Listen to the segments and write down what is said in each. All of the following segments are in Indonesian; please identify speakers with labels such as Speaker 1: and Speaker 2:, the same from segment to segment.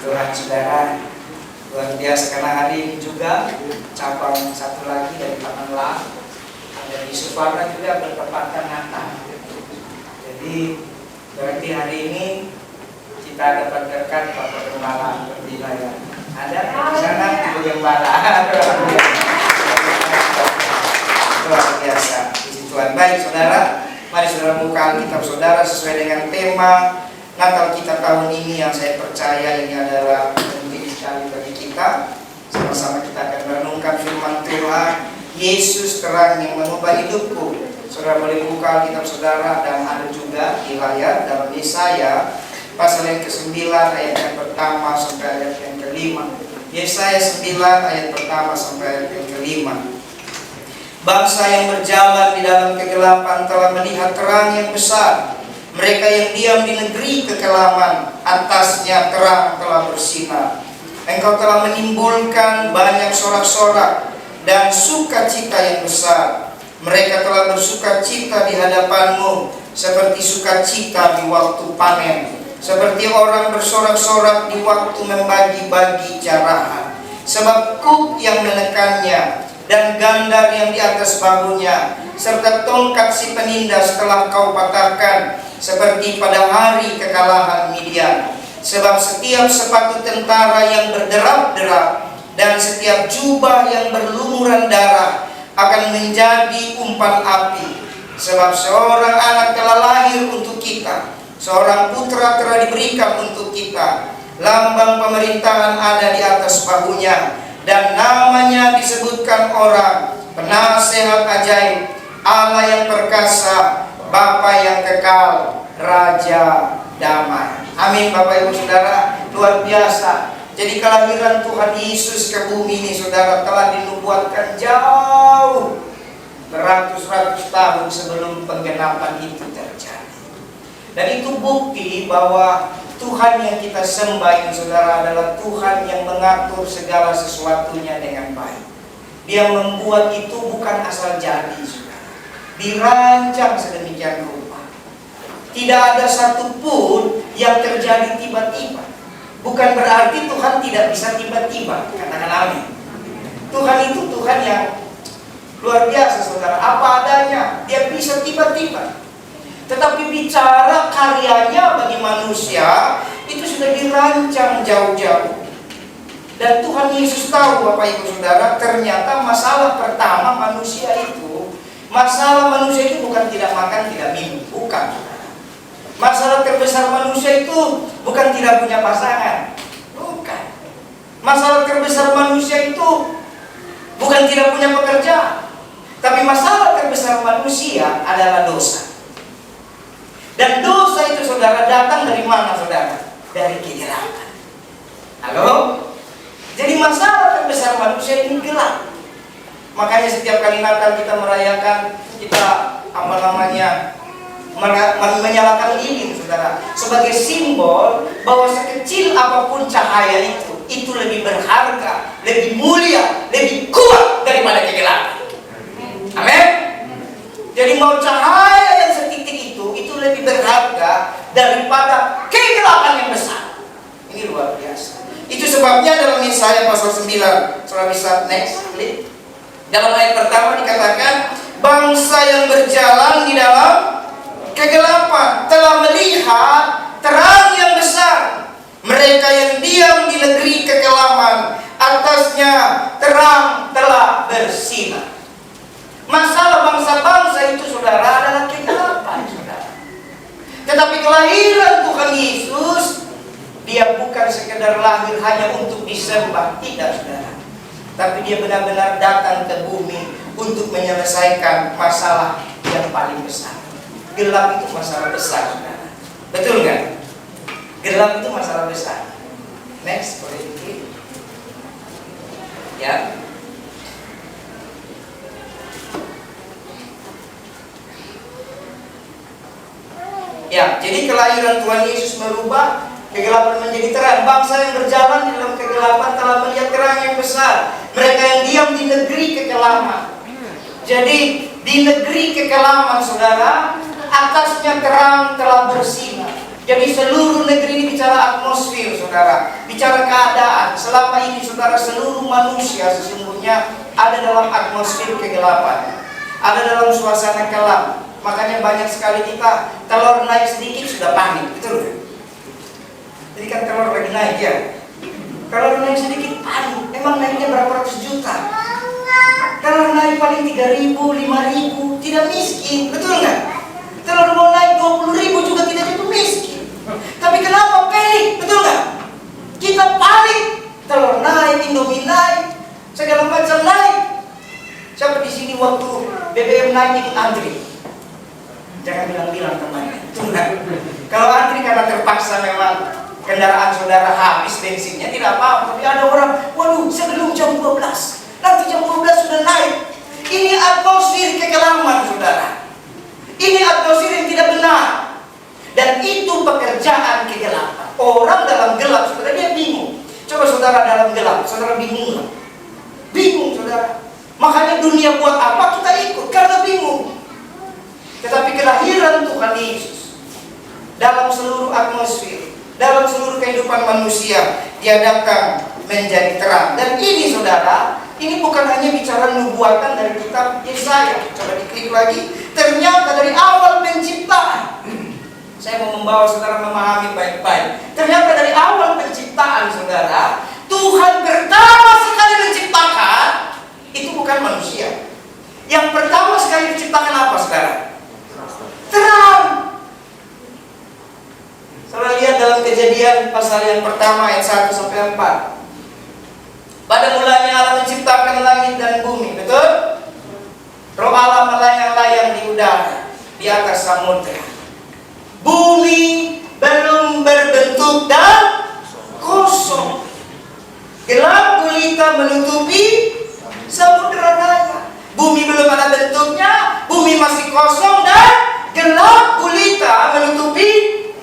Speaker 1: Tuhan saudara, luar biasa karena hari ini juga cabang satu lagi dari Taman Lang ada di Suparna juga bertepatan Natal. Jadi berarti hari ini kita dapat berkat Bapak Gembala Berdina ya. Ada di sana Ibu Gembala. Luar biasa puji Tuhan. Baik saudara, mari saudara buka Alkitab saudara sesuai dengan tema Natal kita tahun ini yang saya percaya ini adalah penting sekali bagi kita. Sama-sama kita akan merenungkan firman Tuhan. Yesus terang yang mengubah hidupku. Saudara boleh buka Alkitab saudara dan ada juga di layar dalam Yesaya pasal yang ke-9 ayat yang pertama sampai ayat yang ke-5. Yesaya 9 ayat pertama sampai ayat yang ke-5. Bangsa yang berjalan di dalam kegelapan telah melihat terang yang besar. Mereka yang diam di negeri kekelaman, atasnya terang telah bersinar. Engkau telah menimbulkan banyak sorak-sorak dan sukacita yang besar. Mereka telah bersukacita di hadapanmu, seperti sukacita di waktu panen, seperti orang bersorak-sorak di waktu membagi-bagi jarahan. Sebab kuk yang menekannya dan gandar yang di atas bahunya, serta tongkat si penindas telah kau patahkan, seperti pada hari kekalahan Midian. Sebab setiap sepatu tentara yang berderap-derap dan setiap jubah yang berlumuran darah akan menjadi umpan api. Sebab seorang anak telah lahir untuk kita, seorang putra telah diberikan untuk kita. Lambang pemerintahan ada di atas bahunya, dan namanya disebutkan orang Penasehat Ajaib, Allah yang perkasa, Bapa yang kekal, Raja damai. Amin Bapak Ibu Saudara, luar biasa. Jadi kelahiran Tuhan Yesus ke bumi ini saudara telah dinubuatkan jauh beratus-ratus tahun sebelum penggenapan itu terjadi. Dan itu bukti bahwa Tuhan yang kita sembah ini saudara adalah Tuhan yang mengatur segala sesuatunya dengan baik. Dia membuat itu bukan asal jadi saudara, dirancang sedemikian rupa. Tidak ada satupun yang terjadi tiba-tiba. Bukan berarti Tuhan tidak bisa tiba-tiba. Katakan amin. Tuhan itu Tuhan yang luar biasa saudara, apa adanya. Dia bisa tiba-tiba. Tetapi bicara karyanya bagi manusia, itu sudah dirancang jauh-jauh. Dan Tuhan Yesus tahu Bapak Ibu Saudara, ternyata masalah pertama manusia itu, masalah manusia itu bukan tidak makan, tidak minum. Bukan saudara. Masalah terbesar manusia itu bukan tidak punya pasangan. Bukan. Masalah terbesar manusia itu bukan tidak punya pekerjaan. Tapi masalah terbesar manusia adalah dosa. Dan dosa itu saudara datang dari mana saudara? Dari kegelapan. Halo? Jadi masalah terbesar manusia ini gelap. Makanya setiap kali Natal kita merayakan, kita menyalakan lilin saudara, sebagai simbol bahwa sekecil apapun cahaya itu lebih berharga, lebih mulia, lebih kuat daripada kegelapan. Amin. Jadi mau cahaya yang setitik itu lebih berharga daripada kegelapan yang besar. Ini luar biasa. Itu sebabnya dalam Yesaya pasal 9, saudara bisa next klik. Dalam ayat pertama dikatakan, bangsa yang berjalan di dalam kegelapan telah melihat terang yang besar. Mereka yang diam di negeri kekelaman, atasnya terang telah bersinar. Masalah bangsa-bangsa itu saudara adalah kegelapan saudara. Tetapi kelahiran Tuhan Yesus, dia bukan sekedar lahir hanya untuk disembah, tidak saudara. Tapi dia benar-benar datang ke bumi untuk menyelesaikan masalah yang paling besar. Gelap itu masalah besar saudara. Betul nggak? Gelap itu masalah besar. Next, boleh dikit. Ya. Ya, jadi kelahiran Tuhan Yesus merubah kegelapan menjadi terang. Bangsa yang berjalan di dalam kegelapan telah melihat terang yang besar. Mereka yang diam di negeri kekelaman. Jadi di negeri kekelaman saudara, atasnya terang telah bersinar. Jadi seluruh negeri ini bicara atmosfer, saudara, bicara keadaan. Selama ini, saudara, seluruh manusia sesungguhnya ada dalam atmosfer kegelapan, ada dalam suasana kelam. Makanya banyak sekali kita telur naik sedikit sudah panik, betul? Jadi kan telur lagi naik ya, kalau naik sedikit panik. Emang naiknya berapa ratus juta? Kalau naik paling 3.000, 5.000 tidak miskin, betul nggak? Kalau mau naik 20.000 juga tidak jatuh miskin. Tapi kenapa pelik, betul nggak? Kita panik, telur naik, Indomie naik, segala macam naik. Siapa di sini waktu BBM naik ikut antri? Jangan bilang-bilang temannya. Kalau antri karena terpaksa memang kendaraan saudara habis bensinnya tidak apa-apa. Tapi ada orang, waduh, sebelum jam 12, nanti jam 12 sudah naik. Ini atmosfer kekelaman, saudara. Ini atmosfer yang tidak benar. Dan itu pekerjaan kegelapan. Orang dalam gelap, saudara, dia bingung. Coba saudara dalam gelap, saudara bingung lah. Bingung, saudara. Makanya dunia buat apa kita ikut? Karena bingung. Tetapi kelahiran Tuhan Yesus dalam seluruh atmosfer, dalam seluruh kehidupan manusia, dia datang menjadi terang. Dan ini, saudara, ini bukan hanya bicara nubuatan dari kitab Yesaya. Coba diklik lagi. Ternyata dari awal penciptaan, saya mau membawa saudara memahami baik-baik. Ternyata dari awal penciptaan, saudara, Tuhan pertama sekali menciptakan itu bukan manusia. Yang pertama sekali diciptakan apa, saudara? Terang. Saudara lihat dalam Kejadian pasal yang pertama ayat 1 sampai 4. Pada mulanya Allah menciptakan langit dan bumi, betul? Roh Allah melayang-layang di udara, di atas samudera. Bumi belum berbentuk dan kosong. Gelap gulita menutupi samudera raya. Bumi belum ada bentuknya, bumi masih kosong dan gelap gulita menutupi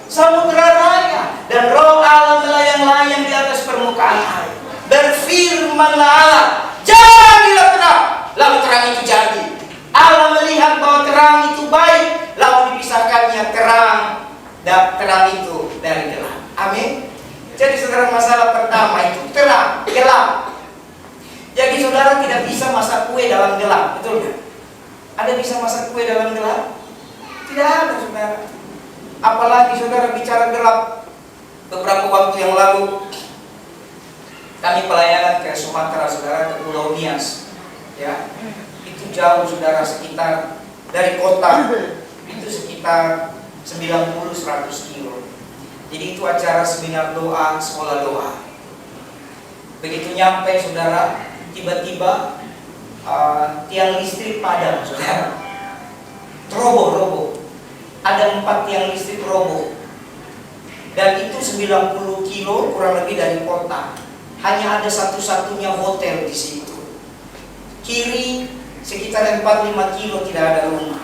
Speaker 1: samudera raya. Dan Roh Allah melayang-layang di atas permukaan air. Berfirmanlah Allah, jadilah terang. Lalu terang itu jadi. Allah melihat bahwa terang itu baik, lalu dipisahkannya terang dan terang itu dari gelap. Amin. Jadi saudara, masalah pertama itu terang, gelap. Jadi saudara tidak bisa masak kue dalam gelap, betul nggak? Ada bisa masak kue dalam gelap? Tidak ada, saudara. Apalagi saudara bicara gelap. Beberapa waktu yang lalu kami pelayanan ke Sumatera, saudara, ke Pulau Nias, ya. Itu jauh, saudara, sekitar dari kota itu sekitar 90-100 kilo. Jadi itu acara seminar doa, sekolah doa. Begitu nyampe, saudara, tiba-tiba tiang listrik padam, saudara. Roboh. Ada 4 tiang listrik roboh. Dan itu 90 kilo kurang lebih dari kota. Hanya ada satu-satunya hotel di situ. Kiri sekitar 4-5 kilo tidak ada rumah.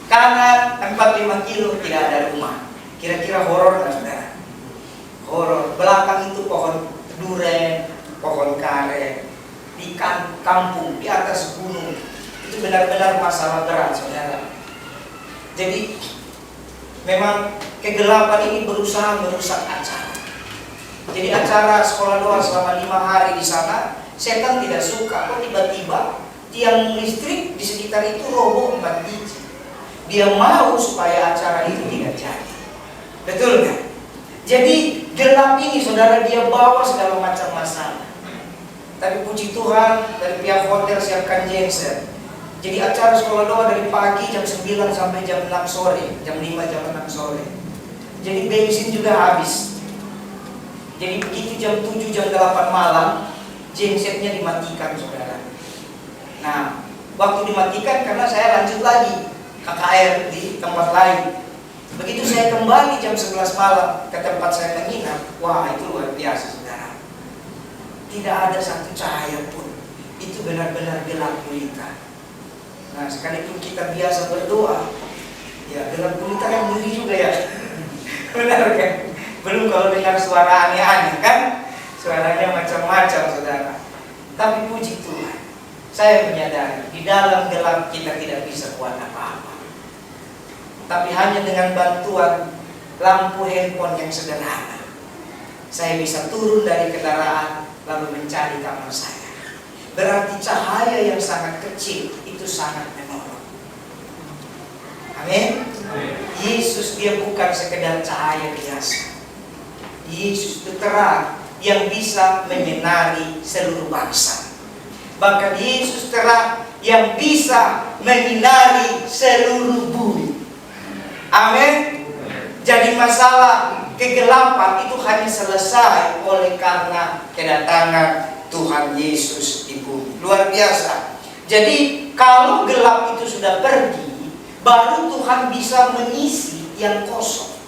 Speaker 1: Kanan 4-5 kilo tidak ada rumah. Kira-kira horor nggak, saudara? Horor. Belakang itu pohon duren, pohon karet. Di kampung, di atas gunung. Itu benar-benar masalah berat, saudara. Jadi memang kegelapan ini berusaha merusak acara. Jadi acara sekolah doa selama 5 hari di sana, setan tidak suka. Kok tiba-tiba tiang listrik di sekitar itu roboh 4 biji. Dia mau supaya acara itu tidak jadi. Betul nggak? Jadi gelap ini, saudara, dia bawa segala macam masalah. Tapi puji Tuhan, dari pihak hotel siapkan genset. Jadi acara sekolah doa dari pagi jam 9 sampai jam 6 sore, jam 5, jam 6 sore. Jadi bensin juga habis. Jadi begitu jam 7, jam 8 malam, gensetnya dimatikan, saudara. Nah, waktu dimatikan karena saya lanjut lagi KKR di tempat lain. Begitu saya kembali jam 11 malam ke tempat saya menginap, wah itu luar biasa, saudara. Tidak ada satu cahaya pun. Itu benar-benar gelap gulita. Nah, sekalipun kita biasa berdoa, ya gelap gulita kan ngeri juga ya. Benar kan? Belum kalau dengar suara aneh-aneh kan? Suaranya macam-macam, saudara. Tapi puji Tuhan, saya menyadari di dalam gelap kita tidak bisa buat apa-apa. Tapi hanya dengan bantuan lampu handphone yang sederhana. Saya bisa turun dari kendaraan lalu mencari kamar saya. Berarti cahaya yang sangat kecil itu sangat menolong. Amin. Yesus dia bukan sekedar cahaya biasa. Yesus itu terang yang bisa menyinari seluruh bangsa. Bahkan Yesus terang yang bisa menyinari seluruh bumi. Amin. Jadi masalah kegelapan itu hanya selesai oleh karena kedatangan Tuhan Yesus di bumi. Luar biasa. Jadi kalau gelap itu sudah pergi, baru Tuhan bisa mengisi yang kosong.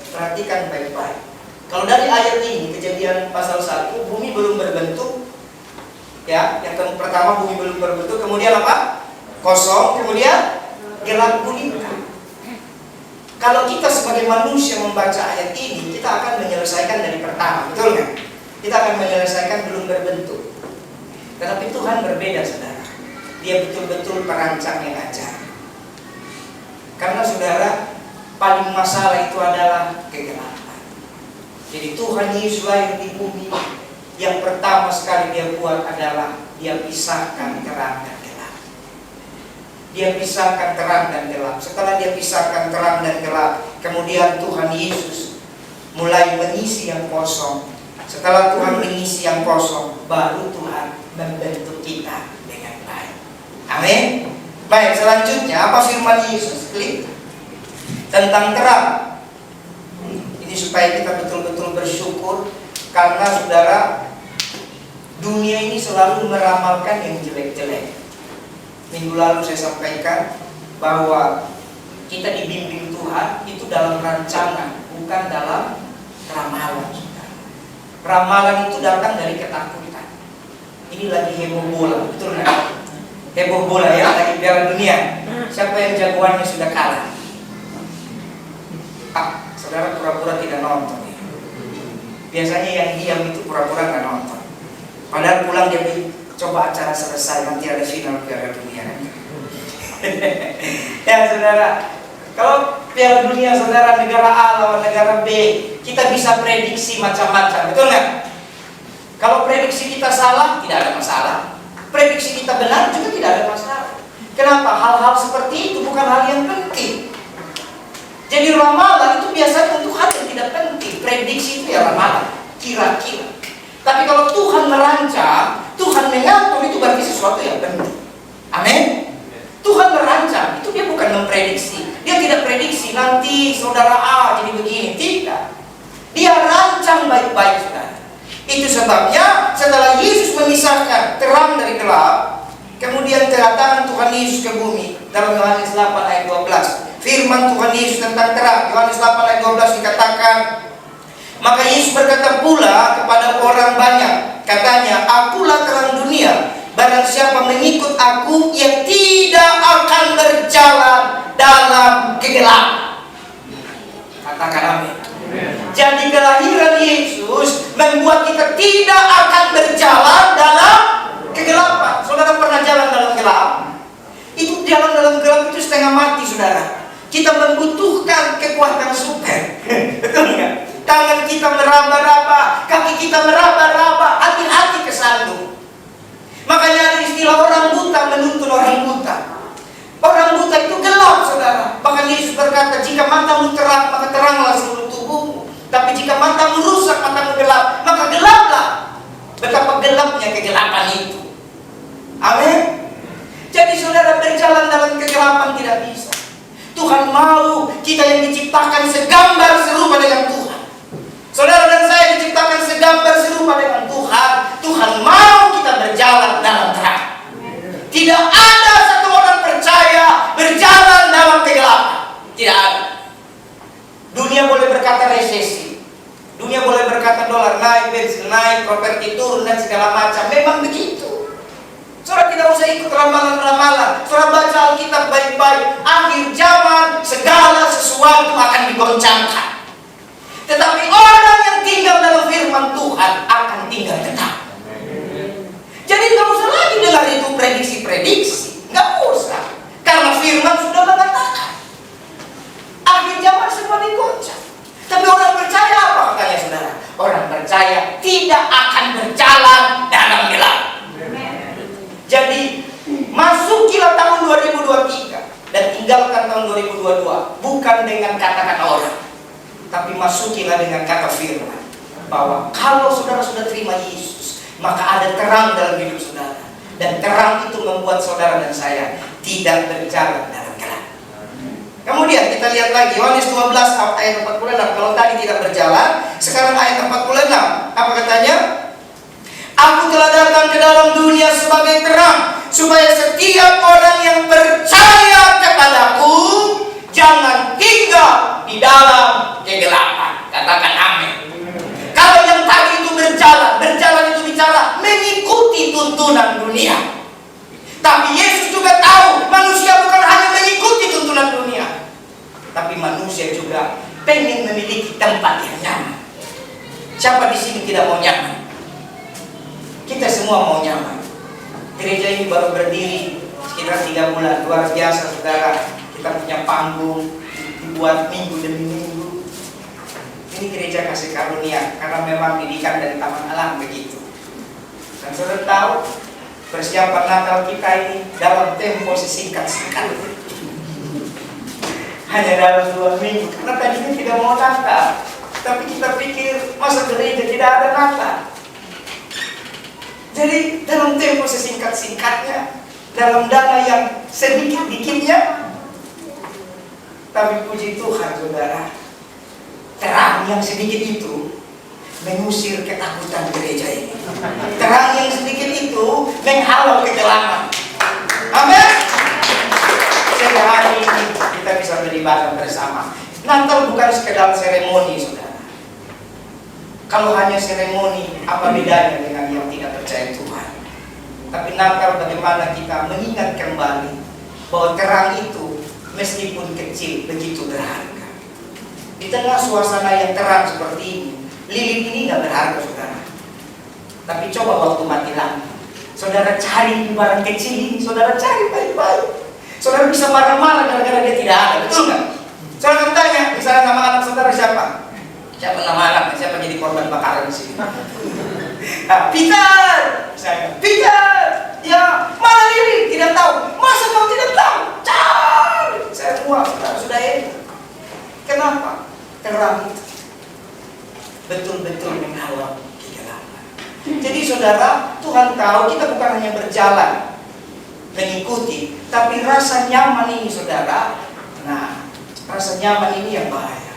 Speaker 1: Perhatikan baik-baik. Kalau dari ayat ini, Kejadian pasal 1, bumi belum berbentuk. Ya, yang pertama bumi belum berbentuk, kemudian apa? Kosong, kemudian gelap gulita. Kalau kita sebagai manusia membaca ayat ini, kita akan menyelesaikan dari pertama, betul nggak? Kita akan menyelesaikan belum berbentuk. Tetapi Tuhan berbeda, saudara. Dia betul-betul perancang yang ajaib. Karena saudara, paling masalah itu adalah kegelapan. Jadi Tuhan Yesus lahir di bumi, yang pertama sekali dia buat adalah dia pisahkan terang dan gelap. Dia pisahkan terang dan gelap. Setelah dia pisahkan terang dan gelap, kemudian Tuhan Yesus mulai mengisi yang kosong. Setelah Tuhan mengisi yang kosong, baru Tuhan membentuk kita dengan baik. Amin. Baik, selanjutnya apa firman Yesus? Klik tentang terang. Ini supaya kita betul-betul bersyukur, karena saudara, dunia ini selalu meramalkan yang jelek-jelek. Minggu lalu saya sampaikan bahwa kita dibimbing Tuhan itu dalam rancangan, bukan dalam ramalan. Ramalan itu datang dari ketakutan. Ini lagi heboh bola, betul nggak? Heboh bola ya, lagi Piala Dunia. Siapa yang jagoannya sudah kalah? Saudara pura-pura tidak nonton ya. Biasanya yang diam itu pura-pura nggak nonton. Padahal pulang dia coba acara selesai, nanti ada final Piala Dunia. Ya saudara, kalau Piala Dunia saudara negara A lawan negara B, kita bisa prediksi macam-macam, betul nggak? Kalau prediksi kita salah, tidak ada masalah. Prediksi kita benar juga tidak ada masalah. Kenapa? Hal-hal seperti itu bukan hal yang penting. Jadi ramalan itu biasanya untuk hal yang tidak penting. Prediksi itu ya ramalan, kira-kira. Tapi kalau Tuhan merancang, Tuhan mengatur, itu berarti sesuatu yang penting. Amin. Tuhan merancang, itu dia bukan memprediksi. Dia tidak prediksi nanti saudara A jadi begini, tidak. Dia rancang baik-baik, saudara. Itu sebabnya setelah Yesus memisahkan terang dari gelap, kemudian kedatangan Tuhan Yesus ke bumi. Dalam Yohanes 8 ayat 12, firman Tuhan Yesus tentang terang. Yohanes 8 ayat 12 dikatakan, maka Yesus berkata pula kepada orang banyak, katanya, akulah terang dunia. Barang siapa mengikut aku, ia tidak akan berjalan dalam kegelapan. Katakan amin. Jadi kelahiran Yesus membuat kita tidak akan berjalan dalam kegelapan. Saudara pernah jalan dalam gelap? Itu jalan dalam gelap itu setengah mati, saudara. Kita membutuhkan kekuatan super. Betul nggak? Tangan kita meraba-raba, kaki kita meraba-raba, hati-hati kesandung. Makanya ada istilah orang buta menuntun orang buta. Orang buta itu gelap, saudara. Bahkan Yesus berkata, jika matamu terang, maka teranglah seluruh tubuhmu. Tapi jika matamu rusak, matamu gelap, maka gelaplah. Betapa gelapnya kegelapan itu. Amin. Jadi saudara, berjalan dalam kegelapan tidak bisa. Tuhan mau kita yang diciptakan segambar serupa dengan Tuhan. Saudara dan saya diciptakan segambar serupa dengan Tuhan. Tuhan mau kita berjalan dalam terang. Tidak ada satu orang percaya berjalan dalam kegelapan. Tidak ada. Dunia boleh berkata resesi. Dunia boleh berkata dolar naik, bensin naik, properti turun dan segala macam. Memang begitu. Saudara tidak usah ikut ramalan-ramalan. Saudara baca Alkitab baik-baik. Akhir zaman segala sesuatu akan digoncangkan. Tetapi orang yang tinggal dalam firman Tuhan akan tinggal tetap. Jadi nggak usah lagi dengar itu prediksi-prediksi. Nggak usah. Karena firman sudah mengatakan akhir zaman semua digoncang. tahun 2022 bukan dengan kata-kata orang, tapi masukilah dengan kata firman, bahwa kalau saudara sudah terima Yesus, maka ada terang dalam hidup saudara, dan terang itu membuat saudara dan saya tidak berjalan dalam gelap. Kemudian kita lihat lagi Yohanes 12 ayat 46. Kalau tadi tidak berjalan, sekarang ayat 46. Apa katanya? Aku telah datang ke dalam dunia sebagai terang, supaya setiap orang yang percaya kepadaku jangan tinggal di dalam kegelapan. Katakan amin. Kalau yang tadi itu berjalan itu bicara mengikuti tuntunan dunia. Tapi Yesus juga tahu manusia bukan hanya mengikuti tuntunan dunia, tapi manusia juga pengen memiliki tempat yang nyaman. Siapa di sini tidak mau nyaman? Kita semua mau nyaman. Gereja ini baru berdiri sekitar 3 bulan. Luar biasa saudara. Kita punya panggung, dibuat minggu demi minggu. Ini gereja kasih karunia, karena memang didikan dari Taman Alam begitu. Dan saudara tahu, persiapan Natal kita ini dalam tempo sesingkat-singkat, hanya dalam 2 minggu. Karena tadinya tidak mau Natal, tapi kita pikir masa gereja tidak ada Natal. Jadi dalam tempo sesingkat-singkatnya, dalam dana yang sedikit-dikitnya, tapi puji Tuhan saudara, terang yang sedikit itu mengusir ketakutan gereja ini. Terang yang sedikit itu menghalau kegelapan. Amin. Sehingga hari ini kita bisa beribadah bersama. Natal bukan sekedar seremoni saudara. Kalau hanya seremoni, apa bedanya dengan yang tidak percaya Tuhan? Tapi Natal bagaimana kita mengingat kembali bahwa terang itu meskipun kecil begitu berharga. Di tengah suasana yang terang seperti ini, lilin ini nggak berharga saudara. Tapi coba waktu mati lampu, saudara cari barang kecil ini, saudara cari baik-baik. Saudara bisa marah-marah gara-gara dia tidak ada, betul nggak? Saudara tanya, misalnya nama anak saudara siapa? Siapa nama anak? Siapa jadi korban bakaran di sini? Nah, Peter, misalnya, Peter, ya mana lilin? Tidak tahu. Masa kau tidak tahu? Cari. Saya saudara sudah enak. Kenapa? Terang itu betul-betul menghalau kegelapan. Jadi saudara, Tuhan tahu kita bukan hanya berjalan mengikuti, tapi rasa nyaman ini saudara. Nah, rasa nyaman ini yang bahaya.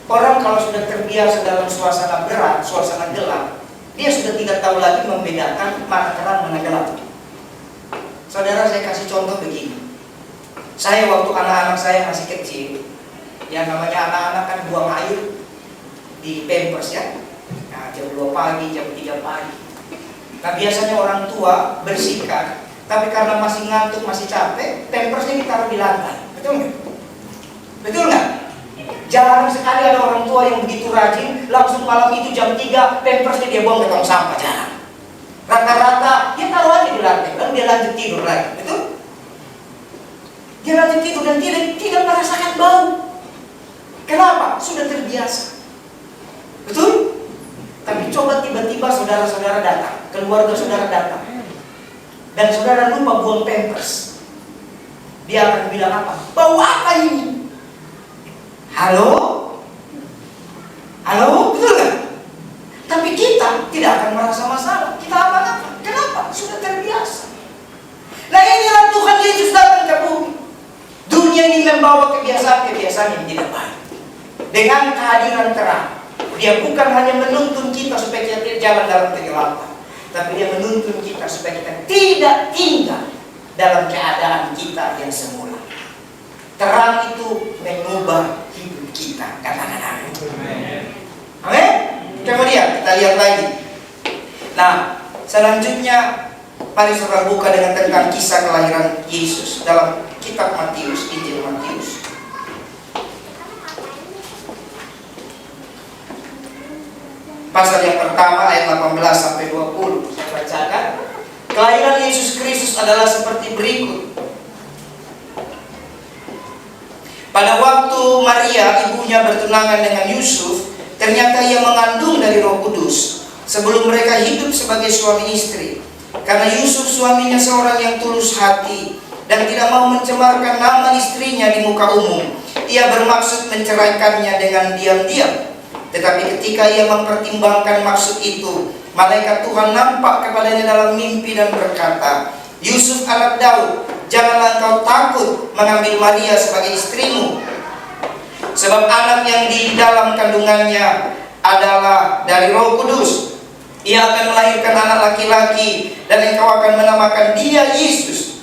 Speaker 1: Orang kalau sudah terbiasa dalam suasana berat, suasana gelap, dia sudah tidak tahu lagi membedakan mana terang mana gelap. Saudara, saya kasih contoh begini. Saya waktu anak-anak saya masih kecil, yang namanya anak-anak kan buang air di pampers ya. Nah, jam 2 pagi, jam 3 pagi. Nah, biasanya orang tua bersihkan, tapi karena masih ngantuk, masih capek, pampersnya ditaruh di lantai. Betul nggak? Betul nggak? Jarang sekali ada orang tua yang begitu rajin, langsung malam itu jam 3, pampersnya dia buang ke tong sampah. Jarang. Rata-rata dia taruh aja di lantai, lalu dia lanjut tidur lagi. Betul? Dia lanjut tidur dan tidak merasakan bau. Kenapa? Sudah terbiasa. Betul? Tapi coba tiba-tiba saudara-saudara datang, keluarga saudara datang, dan saudara lupa buang pampers. Dia akan bilang apa? Bau apa ini? Halo? Halo? Betul nggak? Tapi kita tidak akan merasa masalah. Kita apa-apa. Kenapa? Sudah terbiasa. Nah, inilah Tuhan Yesus datang ke bumi. Dunia ini membawa kebiasaan-kebiasaan yang tidak baik. Dengan kehadiran terang, dia bukan hanya menuntun kita supaya kita jalan dalam kegelapan, tapi dia menuntun kita supaya kita tidak tinggal dalam keadaan kita yang semula. Terang itu mengubah hidup kita. Katakan amin. Amin. Kemudian kita lihat lagi. Nah, selanjutnya mari saudara buka dengan tentang kisah kelahiran Yesus dalam kitab Matius, Injil Matius. Pasal yang pertama ayat 18 sampai 20. Saya bacakan. Kelahiran Yesus Kristus adalah seperti berikut. Pada waktu Maria ibunya bertunangan dengan Yusuf, ternyata ia mengandung dari Roh Kudus sebelum mereka hidup sebagai suami istri. Karena Yusuf suaminya seorang yang tulus hati dan tidak mau mencemarkan nama istrinya di muka umum. Ia bermaksud menceraikannya dengan diam-diam. Tetapi ketika ia mempertimbangkan maksud itu, malaikat Tuhan nampak kepadanya dalam mimpi dan berkata, Yusuf anak Daud, janganlah engkau takut mengambil Maria sebagai istrimu, sebab anak yang di dalam kandungannya adalah dari Roh Kudus. Ia akan melahirkan anak laki-laki, dan engkau akan menamakan dia Yesus,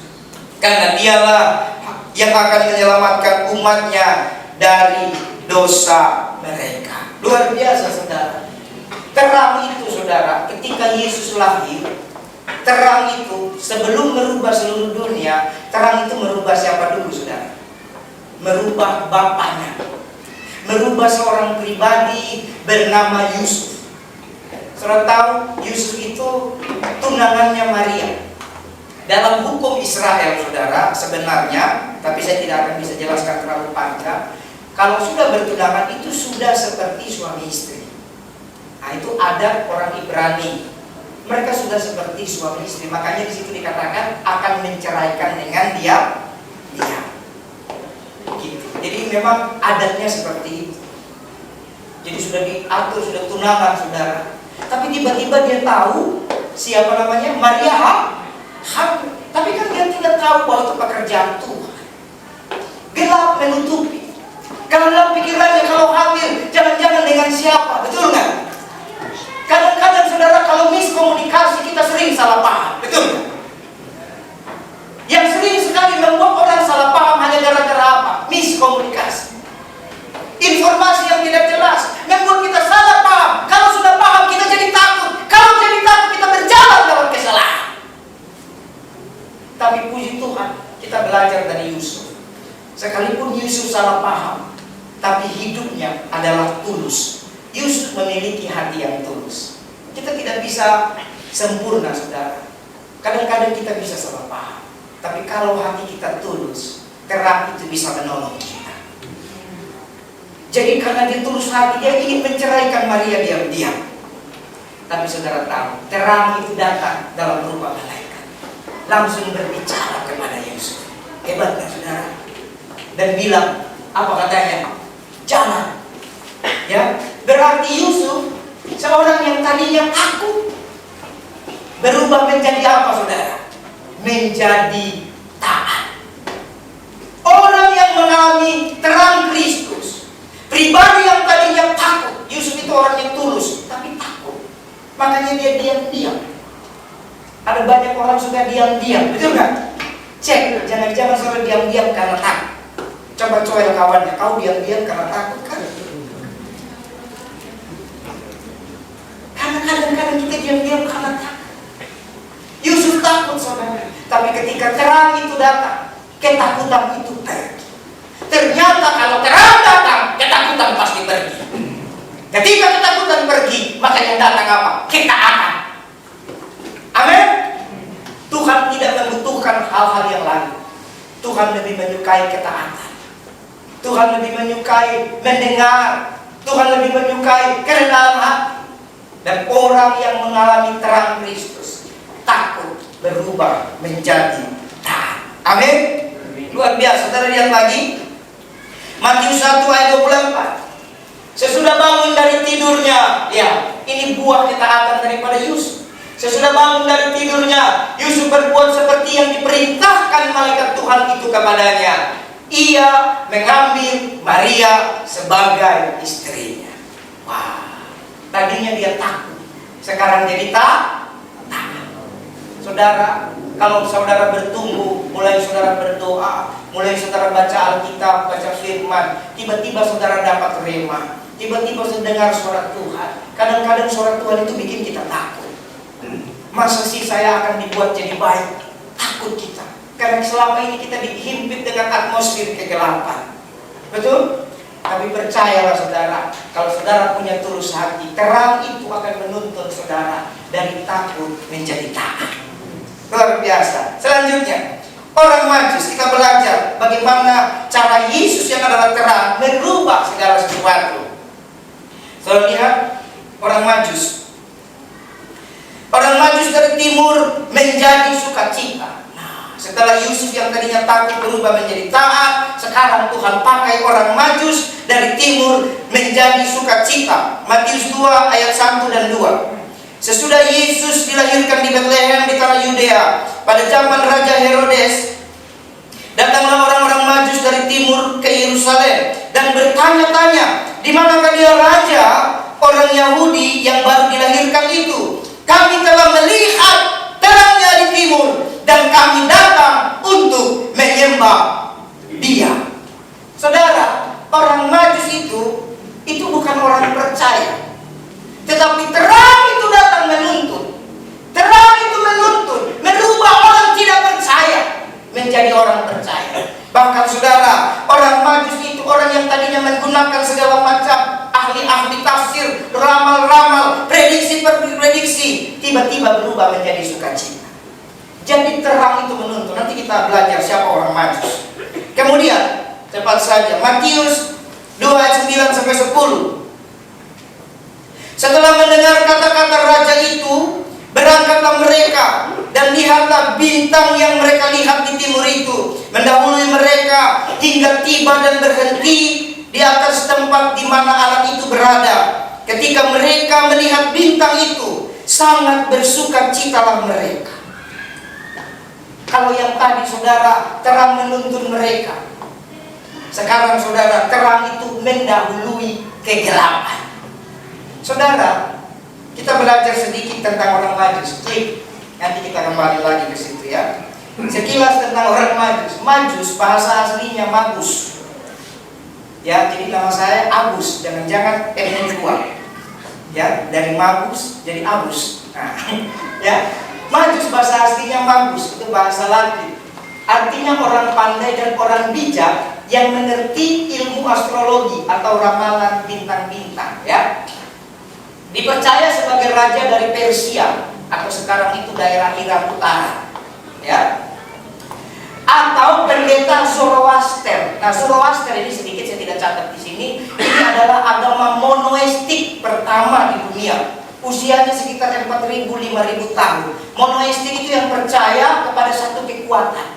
Speaker 1: karena dialah yang akan menyelamatkan umatnya dari dosa mereka. Luar biasa, saudara. Terang itu, saudara, ketika Yesus lahir, terang itu sebelum merubah seluruh dunia, terang itu merubah siapa dulu, saudara? Merubah bapaknya, merubah seorang pribadi bernama Yusuf. Saudara tahu, Yusuf itu tunangannya Maria. Dalam hukum Israel, saudara, sebenarnya, tapi saya tidak akan bisa jelaskan terlalu panjang, kalau sudah bertunangan itu sudah seperti suami istri. Nah, itu adat orang Ibrani. Mereka sudah seperti suami istri. Makanya di situ dikatakan akan menceraikan dengan dia. Gitu. Jadi memang adatnya seperti itu. Jadi sudah diatur, sudah tunangan, saudara. Tapi tiba-tiba dia tahu siapa namanya, Maria hamil. Tapi kan dia tidak tahu bahwa itu pekerjaan Tuhan. Gelap menutupi. Kalau dalam pikirannya kalau hamil, jangan-jangan dengan siapa, betul nggak? Kadang-kadang, saudara, kalau miskomunikasi kita sering salah paham, betul nggak? Yang sering sekali membuat orang salah paham hanya gara-gara apa? Miskomunikasi. Informasi yang tidak jelas membuat kita salah paham. Kalau sudah paham, kita jadi takut. Kalau jadi takut, kita berjalan dalam kesalahan. Tapi puji Tuhan, kita belajar dari Yusuf. Sekalipun Yusuf salah paham, tapi hidupnya adalah tulus. Yusuf memiliki hati yang tulus. Kita tidak bisa sempurna, saudara. Kadang-kadang kita bisa salah paham. Tapi kalau hati kita tulus, terang itu bisa menolong kita. Jadi karena dia tulus hati, dia ingin menceraikan Maria diam-diam. Tapi saudara tahu, terang itu datang dalam rupa malaikat, langsung berbicara kepada Yusuf. Hebat kan, saudara? Dan bilang, apa katanya? Jangan. Ya, berarti Yusuf seorang yang tadinya takut berubah menjadi apa, saudara? Menjadi taat. Orang yang mengalami terang Kristus, pribadi yang tadinya takut. Yusuf itu orang yang tulus, tapi takut. Makanya dia diam-diam. Ada banyak orang suka diam-diam, betul nggak? Cek, jangan-jangan saudara diam-diam karena takut. Coba coel kawannya, kau diam-diam karena takut kan? Karena kadang-kadang kita diam-diam karena takut. Yusuf takut, saudara. Tapi ketika terang itu datang, ketakutan itu pergi. Ternyata kalau terang datang, ketakutan pasti pergi. Ketika ketakutan pergi, maka yang datang apa? Ketaatan. Amin. Tuhan tidak membutuhkan hal-hal yang lain. Tuhan lebih menyukai ketaatan. Tuhan lebih menyukai mendengar. Tuhan lebih menyukai kerendahan hati. Dan orang yang mengalami terang Kristus takut berubah menjadi taat. Amin. Luar biasa. Saudara lihat lagi Matius 1 ayat 24. Sesudah bangun dari tidurnya, ya, ini buah ketaatan daripada Yusuf. Sesudah bangun dari tidurnya, Yusuf berbuat seperti yang diperintahkan malaikat Tuhan itu kepadanya. Ia mengambil Maria sebagai istrinya. Wah, tadinya dia takut, sekarang jadi taat. Saudara, kalau saudara bertumbuh, mulai saudara berdoa, mulai saudara baca Alkitab, baca firman, tiba-tiba saudara dapat rema, tiba-tiba mendengar suara Tuhan. Kadang-kadang suara Tuhan itu bikin kita takut. Masa sih saya akan dibuat jadi baik? Takut kita. Karena selama ini kita dihimpit dengan atmosfer kegelapan. Betul? Tapi percayalah saudara, kalau saudara punya tulus hati, terang itu akan menuntun saudara dari takut menjadi taat. Luar biasa. Selanjutnya, orang Majus, kita belajar bagaimana cara Yesus yang adalah terang merubah segala sesuatu. Saudara lihat orang Majus. Orang Majus dari timur menjadi sukacita. Nah, Setelah Yusuf yang tadinya takut berubah menjadi taat, sekarang Tuhan pakai orang Majus dari timur menjadi sukacita. Matius 2 ayat 1 dan 2. Sesudah Yesus dilahirkan di Betlehem di tanah Yudea pada zaman Raja Herodes, datanglah orang-orang Majus dari timur ke Yerusalem dan bertanya-tanya, di manakah dia raja orang Yahudi yang baru dilahirkan itu? Kami telah melihat terangnya di timur dan kami datang untuk menyembah dia. Saudara, orang Majus itu bukan orang percaya, tetapi terang itu datang menuntut. Terang itu menuntut, merubah orang tidak percaya menjadi orang percaya. Bahkan saudara, orang Majus itu orang yang tadinya menggunakan segala macam ahli-ahli tafsir, ramal-ramal, prediksi-prediksi, tiba-tiba berubah menjadi sukacita. Jadi terang itu menuntut. Nanti kita belajar siapa orang Majus. Kemudian cepat saja Matius 2 ayat 9 sampai 10. Setelah mendengar kata-kata raja itu, berangkatlah mereka dan lihatlah bintang yang mereka lihat di timur itu mendahului mereka hingga tiba dan berhenti di atas tempat di mana anak itu berada. Ketika mereka melihat bintang itu, sangat bersukacitalah mereka. Kalau yang tadi saudara terang menuntun mereka, sekarang saudara terang itu mendahului kegelapan. Saudara, kita belajar sedikit tentang orang Majus. Klik, nanti kita kembali lagi ke situ ya. Sekilas tentang orang Majus. Majus bahasa aslinya magus. Ya, jadi nama saya Agus. Jangan-jangan ini keluar. Ya, dari magus jadi Agus. Nah, ya, Majus bahasa aslinya magus, itu bahasa Latin. Artinya orang pandai dan orang bijak yang mengerti ilmu astrologi atau ramalan bintang-bintang. Ya. Dipercaya sebagai raja dari Persia atau sekarang itu daerah Iran Utara, ya, atau pendeta Zoroaster. Nah, Zoroaster ini sedikit saya tidak catat di sini. Ini adalah agama monoistik pertama di dunia. Usianya sekitar 4.000-5.000 tahun. Monoistik itu yang percaya kepada satu kekuatan,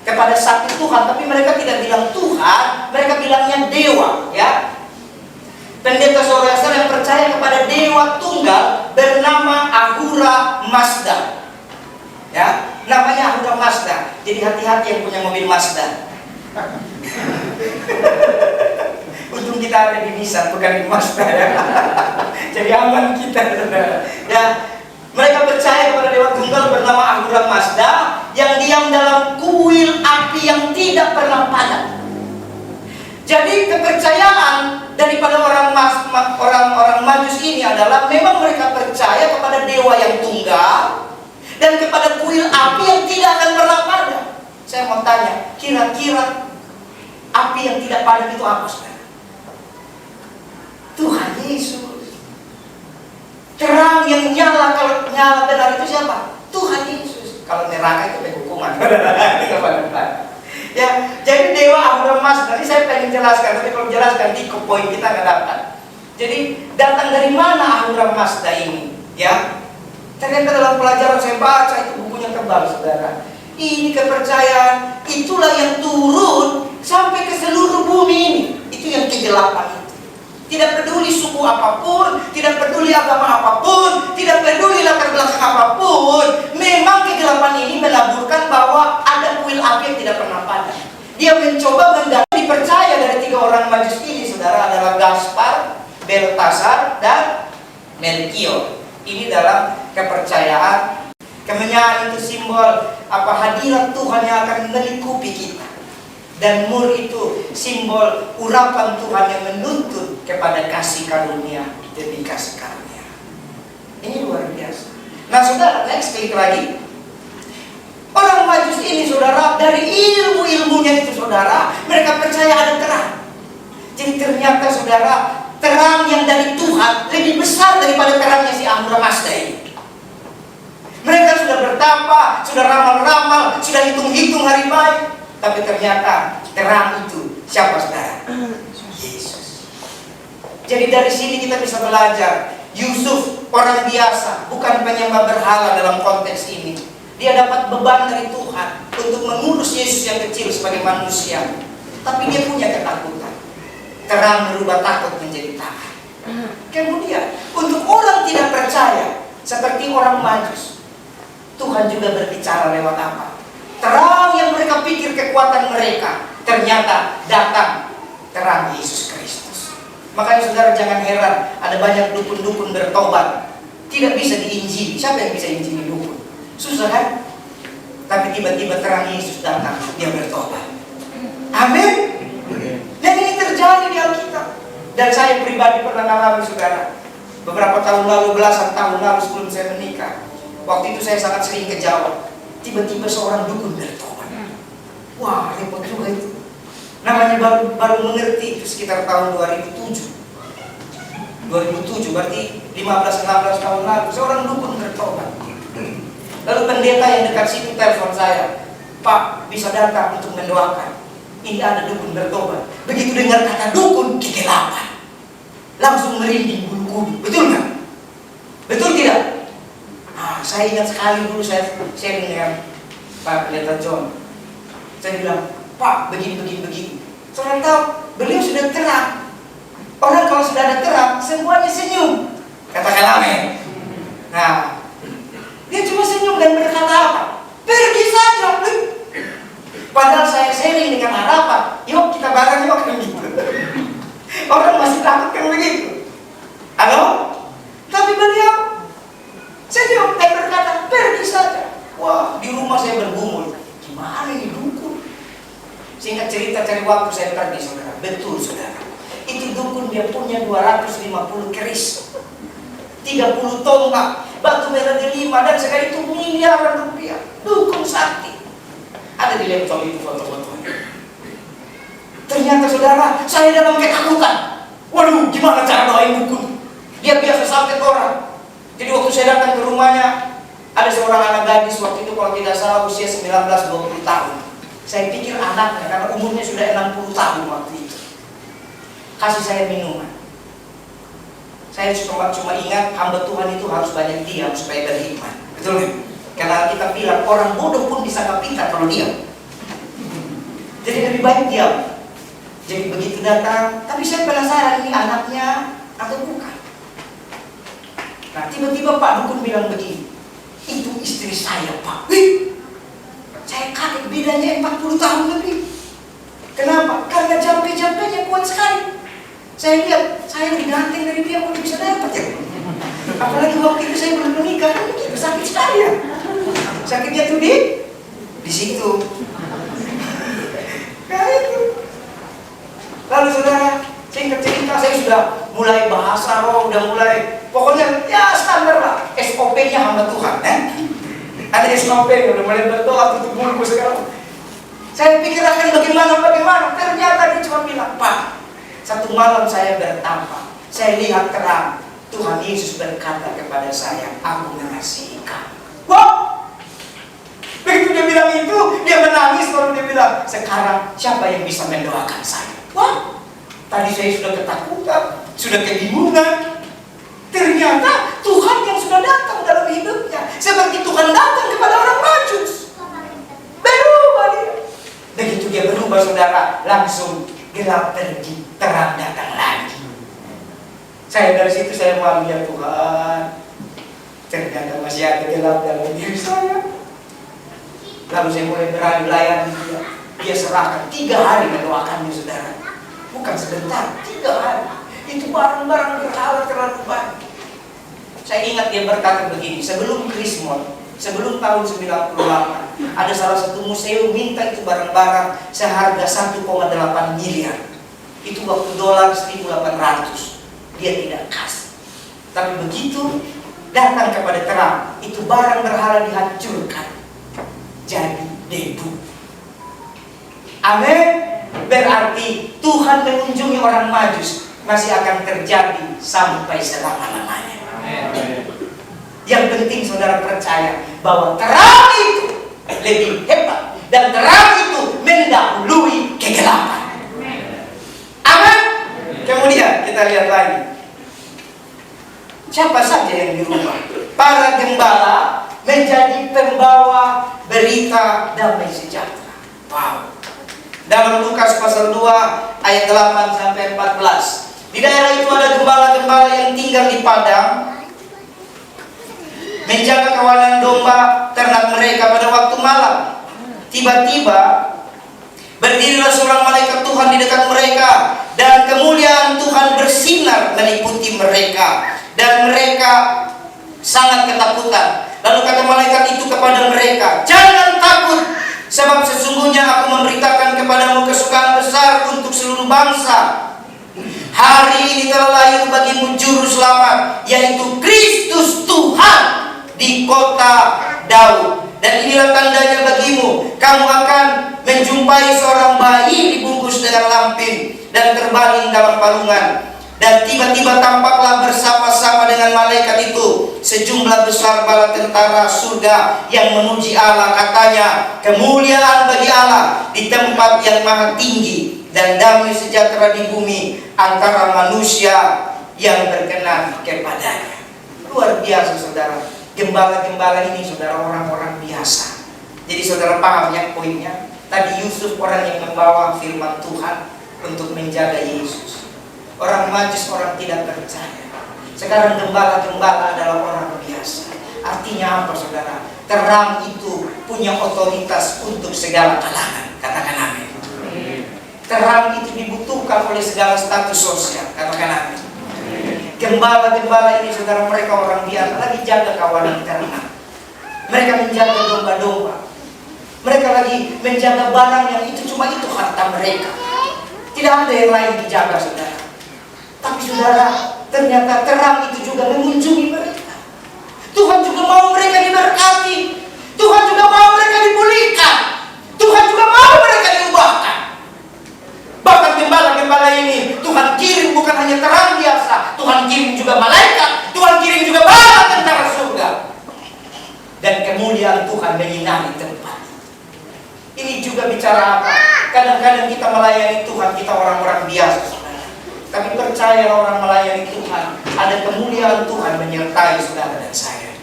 Speaker 1: kepada satu Tuhan, tapi mereka tidak bilang Tuhan, mereka bilangnya dewa, ya. Pendeta Zoroaster yang percaya kepada dewa tunggal bernama Ahura Mazda. Ya, namanya Ahura Mazda. Jadi hati-hati yang punya mobil Mazda. Untung kita ada di Nissan bukan di Mazda ya. Jadi aman kita, saudara. Ya, mereka percaya kepada dewa tunggal bernama Ahura Mazda yang diam dalam kuil api yang tidak pernah padam. Jadi kepercayaan daripada orang Majus ini adalah memang mereka percaya kepada dewa yang tunggal dan kepada kuil api yang tidak akan pernah padam. Saya mau tanya, kira-kira api yang tidak padam itu apa, saudara? Tuhan Yesus. Terang yang nyala, kalau nyala benar itu siapa? Tuhan Yesus. Kalau neraka itu penghukuman. Ya, jadi dewa Ahura Mazda. Nanti saya pengen jelaskan, tapi kalau jelaskan di poin kita nggak dapat. Jadi datang dari mana Ahura Mazda ini? Ya, ternyata dalam pelajaran saya baca itu bukunya tebal, saudara. Ini kepercayaan, itulah yang turun sampai ke seluruh bumi ini. Itu yang kegelapan itu. Tidak peduli suku apapun, tidak peduli agama apapun, tidak peduli latar belakang apapun. Memang kegelapan ini melaburkan bahwa ada kuil api yang tidak pernah padam. Dia mencoba menggali. Dipercaya dari 3 orang Majus ini, saudara, adalah Gaspar, Beltasar, dan Melchior. Ini dalam kepercayaan. Kemenyan itu simbol apa? Hadirat Tuhan yang akan melingkupi kita. Dan mur itu simbol urapan Tuhan yang menuntut kepada kasih karunia demi kasih karunia. Ini luar biasa. Nah, saudara, next klik lagi. Orang Majus ini, saudara, dari ilmu-ilmunya itu, saudara, mereka percaya ada terang. Jadi ternyata, saudara, terang yang dari Tuhan lebih besar daripada terangnya si Ahura Mazda ini. Mereka sudah bertapa, sudah ramal-ramal, sudah hitung-hitung hari baik. Tapi ternyata terang itu siapa, saudara? Yesus. Jadi dari sini kita bisa belajar. Yusuf orang biasa, bukan penyembah berhala dalam konteks ini. Dia dapat beban dari Tuhan untuk mengurus Yesus yang kecil sebagai manusia. Tapi dia punya ketakutan. Terang berubah takut menjadi takut. Kemudian untuk orang tidak percaya, seperti orang Majus, Tuhan juga berbicara lewat apa? Terang yang mereka pikir kekuatan mereka, ternyata datang terang Yesus Kristus. Makanya saudara jangan heran, ada banyak dukun-dukun bertobat, tidak bisa diinjili. Siapa yang bisa injili dukun? Susah kan? Tapi tiba-tiba terang Yesus datang, dia bertobat. Amin. Dan ini terjadi di Alkitab. Dan saya pribadi pernah mengalami, saudara. Beberapa tahun lalu, belasan tahun lalu sebelum saya menikah, waktu itu saya sangat sering ke Jawa. Tiba-tiba seorang dukun bertobat. Wah, repot juga itu. Namanya baru mengerti itu sekitar tahun 2007. 2007 berarti 15-16 tahun lalu seorang dukun bertobat. Lalu pendeta yang dekat situ telepon saya, "Pak, bisa datang untuk mendoakan. Ini ada dukun bertobat." Begitu dengar kata dukun, kegelapan. Langsung merinding bulu kuduk. Betul nggak? Betul tidak? Nah, saya ingat sekali dulu saya sharing dengan Pak Pendeta John. Saya bilang, "Pak, begini. Saudara tahu, beliau sudah terang. Orang kalau sudah ada terang, semuanya senyum." Katakan amin. Nah, dia cuma senyum dan berkata apa? "Pergi saja." Padahal saya sharing dengan harapan, yuk kita bareng yuk kan gitu. Orang masih takut kan begitu. Halo? Tapi beliau senyum dan berkata, "Pergi saja." Wah, di rumah saya bergumul. Gimana ini dukun? Singkat cerita, cari waktu saya pergi, saudara. Betul, saudara. Itu dukun dia punya 250 keris, 30 tombak, batu merah delima, dan sekali itu miliaran rupiah. Dukun sakti. Ada di laptop itu foto-fotonya. Ternyata saudara, saya dalam ketakutan. Waduh, gimana cara doain dukun? Dia biasa sakit orang. Jadi waktu saya datang ke rumahnya, ada seorang anak gadis waktu itu kalau tidak salah usia 19-20 tahun. Saya pikir anaknya karena umurnya sudah 60 tahun waktu itu. Kasih saya minuman. Saya cuma ingat hamba Tuhan itu harus banyak diam supaya beriman. Betul kan? Karena kita bilang orang bodoh pun bisa pintar kalau diam. Jadi lebih baik diam. Jadi begitu datang, tapi saya penasaran ini anaknya atau bukan. Nah tiba-tiba Pak Dukun bilang begini, "Itu istri saya, Pak." Saya kaget, bedanya 40 tahun lebih. Kenapa? Karena jampe-jampenya kuat sekali. Saya lihat, saya lebih ganteng dari dia, kok bisa dapat ya? Apalagi waktu itu saya belum menikah, itu sakit sekali ya. Sakitnya tuh di situ. Kayak itu. Lalu saudara, singkat cerita saya sudah mulai bahasa roh, udah mulai, pokoknya ya standar lah. SOP-nya hamba Tuhan, Ada SOP, udah mulai berdoa tutup mulut sekarang. Saya pikir akan bagaimana. Ternyata dia cuma bilang, "Pak, satu malam saya bertapa, saya lihat terang. Tuhan Yesus berkata kepada saya, 'Aku mengasihi kamu.'" Wah! Begitu dia bilang itu, dia menangis lalu dia bilang, "Sekarang siapa yang bisa mendoakan saya?" Wah! Tadi saya sudah ketakutan, sudah kebingungan. Ternyata Tuhan yang sudah datang dalam hidupnya, seperti Tuhan datang kepada orang Majus. Berubah dia. Begitu dia berubah, saudara, langsung gelap pergi, terang datang lagi. Saya dari situ saya malu, ya Tuhan, ternyata masih ada gelap dalam diri saya. Lalu saya mulai berani layani dia. Dia serahkan 3 hari mendoakannya, saudara. Bukan sebentar, 3 hari. Itu barang-barang berhala terlalu banyak. Saya ingat dia berkata begini, sebelum Krismon, sebelum tahun 98, ada salah satu museum minta itu barang-barang seharga 1,8 miliar. Itu waktu dolar 1.800. Dia tidak kasih. Tapi begitu datang kepada terang, itu barang berhala dihancurkan jadi debu. Amin. Berarti Tuhan mengunjungi orang Majus masih akan terjadi sampai selama-lamanya. Yang penting saudara percaya bahwa terang itu lebih hebat dan terang itu mendahului kegelapan. Amin. Kemudian kita lihat lagi. Siapa saja yang di rumah? Para gembala menjadi pembawa berita damai sejahtera. Wow. Dalam Lukas pasal 2 ayat 8 sampai 14. Di daerah itu ada gembala-gembala yang tinggal di padang, menjaga kawanan domba ternak mereka pada waktu malam. Tiba-tiba berdirilah seorang malaikat Tuhan di dekat mereka, dan kemuliaan Tuhan bersinar meliputi mereka, dan mereka sangat ketakutan. Lalu kata malaikat itu kepada mereka, "Jangan takut, sebab sesungguhnya aku memberitakan kepadamu kesukaan besar untuk seluruh bangsa. Hari ini telah lahir bagimu juru selamat, yaitu Kristus Tuhan di kota Daud. Dan inilah tandanya bagimu, kamu akan menjumpai seorang bayi dibungkus dengan lampin dan terbaring dalam palungan. Dan tiba-tiba tampaklah bersama-sama dengan malaikat itu sejumlah besar bala tentara surga yang memuji Allah. Katanya, kemuliaan bagi Allah di tempat yang maha tinggi, dan damai sejahtera di bumi antara manusia yang berkenan kepadanya." Luar biasa saudara. Gembala-gembala ini saudara orang-orang biasa. Jadi saudara paham ya poinnya. Tadi Yusuf orang yang membawa firman Tuhan untuk menjaga Yesus. Orang Majus orang tidak percaya. Sekarang gembala-gembala adalah orang biasa. Artinya apa saudara? Terang itu punya otoritas untuk segala kalangan. Katakan amin. Terang itu dibutuhkan oleh segala status sosial. Katakan amin. Gembala-gembala ini saudara, mereka orang biasa, lagi jaga kawanan ternak. Mereka menjaga domba-domba. Mereka lagi menjaga barang yang itu cuma itu harta mereka. Tidak ada yang lain dijaga saudara. Tapi saudara, ternyata terang itu juga mengunjungi mereka. Tuhan juga mau mereka diberkati. Tuhan juga mau mereka dipulihkan. Tuhan juga mau mereka diubahkan. Bahkan gembala-gembala ini Tuhan kirim bukan hanya terang biasa, Tuhan kirim juga malaikat, Tuhan kirim juga bala tentara surga. Dan kemuliaan Tuhan menyinari tempat. Ini juga bicara apa? Kadang-kadang kita melayani Tuhan, kita orang-orang biasa saudara. Tapi percaya orang melayani Tuhan, ada kemuliaan Tuhan menyertai saudara dan saya.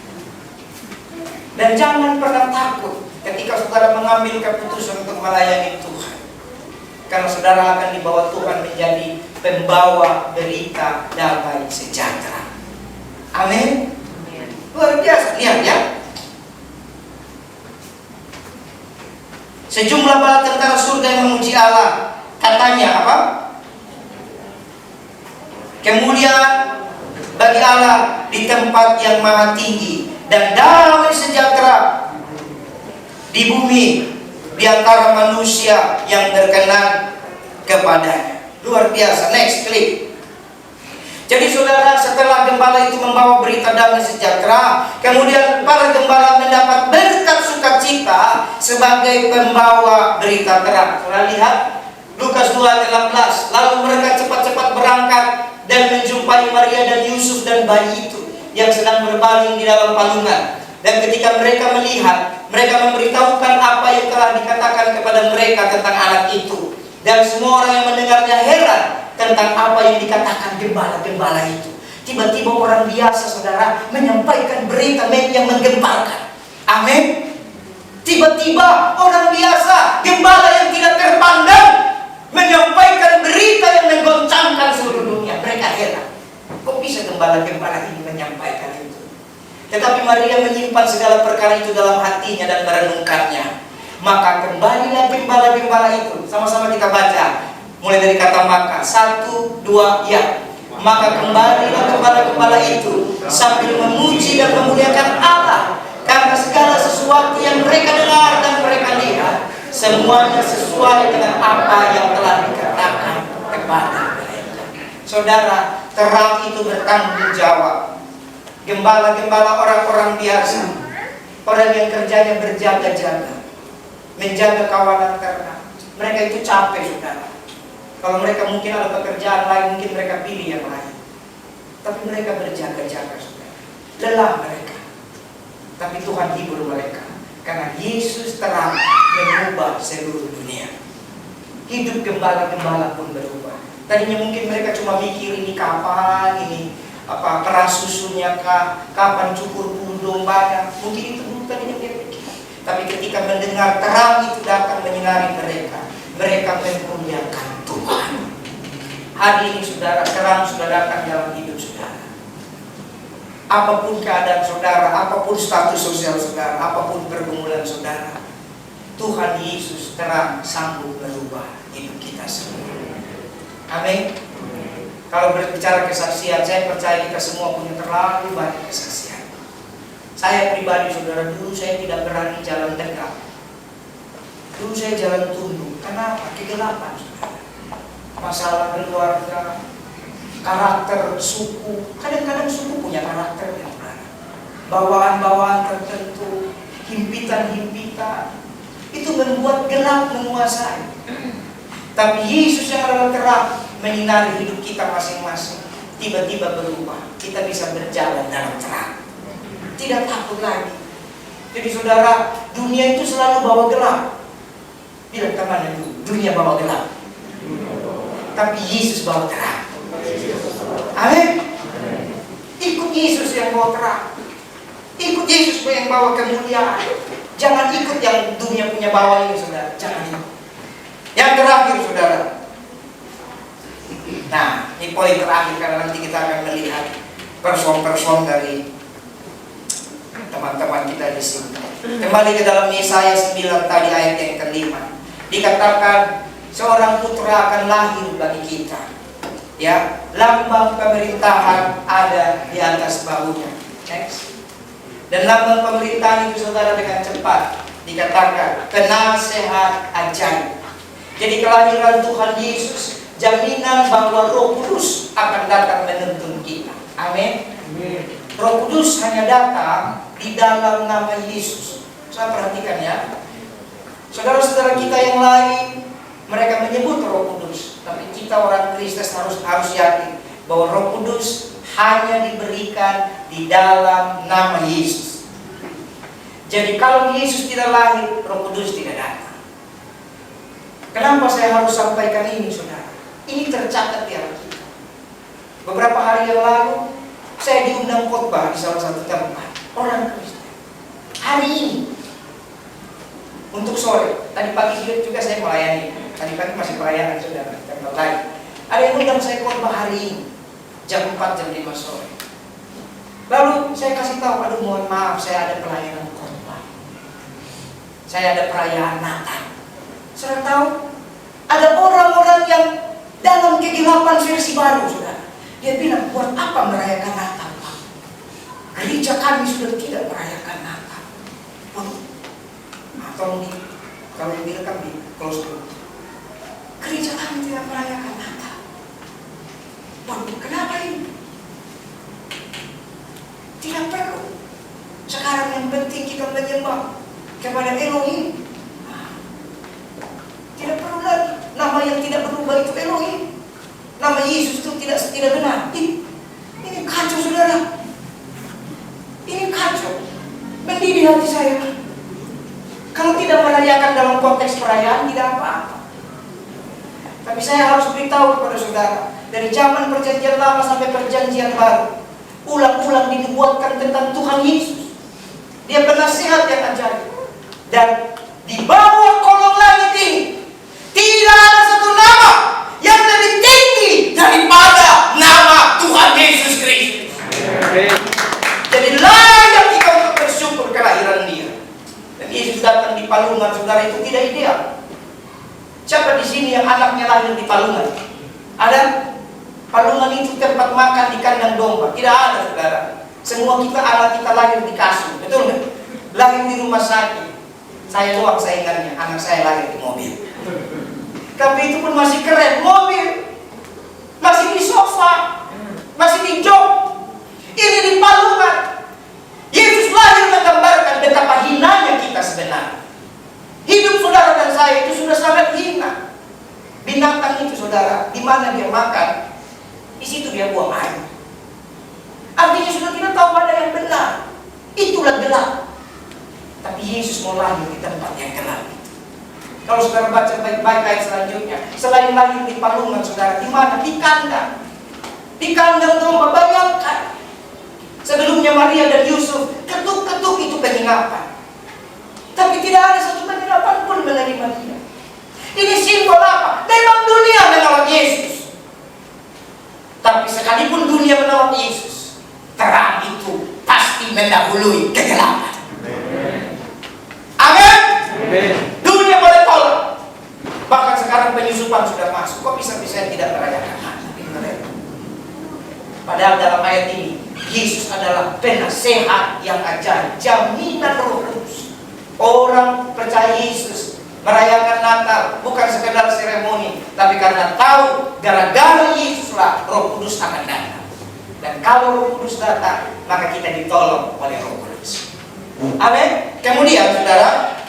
Speaker 1: Dan jangan pernah takut ketika saudara mengambil keputusan untuk melayani Tuhan. Karena saudara akan dibawa Tuhan menjadi pembawa berita damai sejahtera. Amin. Luar biasa. Lihat ya. Sejumlah bala tentara surga yang memuji Allah. Katanya apa? Kemuliaan bagi Allah di tempat yang maha tinggi, dan damai sejahtera di bumi di antara manusia yang berkenan kepadanya. Luar biasa. Next clip. Jadi saudara, setelah gembala itu membawa berita damai sejahtera, kemudian para gembala mendapat berkat sukacita sebagai pembawa berita terang. Saudara lihat Lukas 2:18. Lalu mereka cepat-cepat berangkat dan menjumpai Maria dan Yusuf dan bayi itu yang sedang berbaring di dalam palungan. Dan ketika mereka melihat, mereka memberitahukan apa yang telah dikatakan kepada mereka tentang anak itu. Dan semua orang yang mendengarnya heran tentang apa yang dikatakan gembala-gembala itu. Tiba-tiba orang biasa saudara menyampaikan berita yang menggemparkan. Amin. Tiba-tiba orang biasa, gembala yang tidak terpandang, menyampaikan berita yang menggoncangkan seluruh dunia. Mereka heran, kok bisa gembala-gembala ini menyampaikan itu? Tetapi Maria menyimpan segala perkara itu dalam hatinya dan merenungkannya. Maka kembalilah gembala-gembala itu. Sama-sama kita baca. Mulai dari kata maka. 1, 2, ya. Maka kembalilah gembala-gembala itu sambil memuji dan memuliakan Allah. Karena segala sesuatu yang mereka dengar dan mereka lihat, semuanya sesuai dengan apa yang telah dikatakan kepada mereka. Saudara, terang itu bertanggung jawab. Gembala-gembala orang-orang biasa, orang yang kerjanya berjaga-jaga, menjaga kawanan ternak. Mereka itu capek saudara. Kalau mereka mungkin ada pekerjaan lain, mungkin mereka pilih yang lain. Tapi mereka berjaga-jaga saudara. Lelah mereka. Tapi Tuhan hibur mereka. Karena Yesus terang mengubah seluruh dunia. Hidup gembala-gembala pun berubah. Tadinya mungkin mereka cuma mikir ini kapan ini, apa keras susunya kah, kapan cukur bulu dombanya. Mungkin itu tadi yang dia pikir. Tapi ketika mendengar terang itu datang menyinari mereka, mereka memuliakan Tuhan. Hari ini saudara, terang sudah datang dalam hidup saudara. Apapun keadaan saudara, apapun status sosial saudara, apapun pergumulan saudara, Tuhan Yesus terang sanggup merubah hidup kita semua. Amin. Kalau berbicara kesaksian, saya percaya kita semua punya terlalu banyak kesaksian. Saya pribadi saudara, dulu saya tidak berani jalan tegak. Dulu saya jalan tunduk. Kenapa? Kegelapan saudara. Masalah keluarga, karakter suku. Kadang-kadang suku punya karakter yang saudara. Bawaan-bawaan tertentu, himpitan-himpitan, itu membuat gelap menguasai. Tapi Yesus yang adalah terang menyinari hidup kita masing-masing, tiba-tiba berubah. Kita bisa berjalan dalam terang, tidak takut lagi. Jadi saudara, dunia itu selalu bawa gelap. Bilang teman itu, dunia bawa gelap, tapi Yesus bawa terang. Amin. Ikut Yesus yang bawa terang. Ikut Yesus yang bawa kemuliaan. Jangan ikut yang dunia punya bawa ini saudara. Jangan ikut. Yang terakhir saudara. Nah, ini poin terakhir karena nanti kita akan melihat person-person dari teman-teman kita di sini. Kembali ke dalam Yesaya 9 tadi ayat yang ke-5. Dikatakan seorang putra akan lahir bagi kita. Ya, lambang pemerintahan ada di atas bahunya. Next. Dan lambang pemerintahan itu saudara dengan cepat dikatakan penasehat ajaib. Jadi kelahiran Tuhan Yesus jaminan bahwa Roh Kudus akan datang menuntun kita. Amin. Roh Kudus hanya datang di dalam nama Yesus. Saya perhatikan ya. Saudara-saudara kita yang lain, mereka menyebut Roh Kudus, tapi kita orang Kristen harus yakin bahwa Roh Kudus hanya diberikan di dalam nama Yesus. Jadi kalau Yesus tidak lahir, Roh Kudus tidak datang. Kenapa saya harus sampaikan ini, saudara? Ini tercatat di Alkitab. Beberapa hari yang lalu, saya diundang khotbah di salah satu tempat orang Kristen. Hari ini, untuk sore. Tadi pagi juga saya melayani. Tadi pagi masih pelayanan saudara di tempat lain. Ada yang undang saya khotbah hari ini, jam 4, jam 5 sore. Lalu saya kasih tahu, aduh mohon maaf, saya ada pelayanan khotbah. Saya ada perayaan Natal. Saudara tahu, ada orang-orang yang dalam kegelapan versi baru, saudara. Dia bilang, buat apa merayakan Natal, Pak? Gereja kami sudah tidak merayakan Natal. Atau nih, kalau direkam di close dulu. Gereja kami tidak merayakan Natal. Waduh, kenapa ini? Tidak perlu. Sekarang yang penting kita menyembah kepada Elohim. Tidak perlu lagi. Nama yang tidak berubah itu Elohim. Nama Yesus itu tidak benar. Ini kacau saudara. Ini kacau. Mendidih hati saya. Kalau tidak merayakan dalam konteks perayaan tidak apa-apa. Tapi saya harus beritahu kepada saudara, dari zaman perjanjian lama sampai perjanjian baru, ulang-ulang dinubuatkan tentang Tuhan Yesus. Dia penasehat yang ajaib. Dan di bawah kolong langit ini tidak ada satu nama yang lebih tinggi daripada nama Tuhan Yesus Kristus. Jadi layak kita untuk bersyukur kelahiran Dia. Dan Yesus datang di palungan, saudara, itu tidak ideal. Siapa di sini yang anaknya lahir di palungan? Ada? Palungan itu tempat makan di kandang domba. Tidak ada, saudara. Semua kita, anak kita lahir di kasur, betul nggak? Lahir di rumah sakit. Saya doang saingannya, anak saya lahir di mobil. Tapi itu pun masih keren, mobil, masih di sofa, masih di jok. Ini di palungan. Yesus lahir menggambarkan betapa hinanya kita sebenarnya. Hidup saudara dan saya itu sudah sangat hina. Binatang itu saudara, di mana dia makan, di situ dia buang air. Artinya sudah tidak tahu mana yang benar. Itulah gelap. Tapi Yesus mau lahir di tempat yang gelap itu. Kalau saudara baca baik-baik ayat selanjutnya, selain lahir di palungan saudara, di mana? Di kandang. Di kandang domba. Bayangkan, sebelumnya Maria dan Yusuf ketuk-ketuk itu penginapan. Tapi tidak ada satu penginapan pun menerima dia. Ini simbol apa? Memang dunia menolak Yesus. Tapi sekalipun dunia menolak Yesus, terang itu pasti mendahului kegelapan. Amin. Dunia boleh tolak. Bahkan sekarang penyusupan sudah masuk. Kok bisa-bisa tidak merayakan Natal? Padahal dalam ayat ini, Yesus adalah penasehat yang ajaib, jaminan Roh Kudus. Orang percaya Yesus merayakan Natal bukan sekedar seremoni, tapi karena tahu gara-gara Yesuslah Roh Kudus akan datang. Dan kalau Roh Kudus datang, maka kita ditolong oleh Roh Kudus. Amin. Kemudian saudara,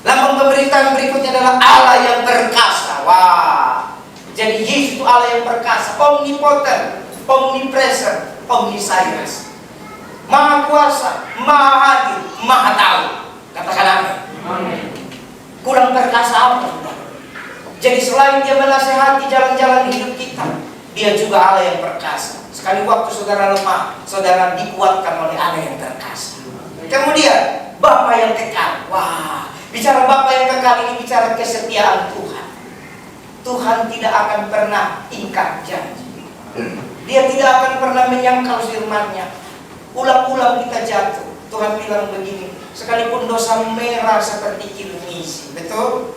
Speaker 1: lambang pemberitaan berikutnya adalah Allah yang perkasa. Wah, jadi Yesus itu Allah yang perkasa, omnipotent, omnipresent, omniscience, maha kuasa, maha hadir, maha tahu. Katakan amin. Kurang perkasa apa, saudara? Jadi selain dia menasehati jalan-jalan hidup kita, dia juga Allah yang perkasa. Sekali waktu saudara lemah, saudara dikuatkan oleh Allah yang perkasa. Kemudian Bapa yang kekal. Wah, bicara Bapa yang kekal ini bicara kesetiaan Tuhan. Tuhan tidak akan pernah ingkar janji. Dia tidak akan pernah menyangkal firman-Nya. Ulang-ulang kita jatuh. Tuhan bilang begini, sekalipun dosa merah seperti kilmisi, betul?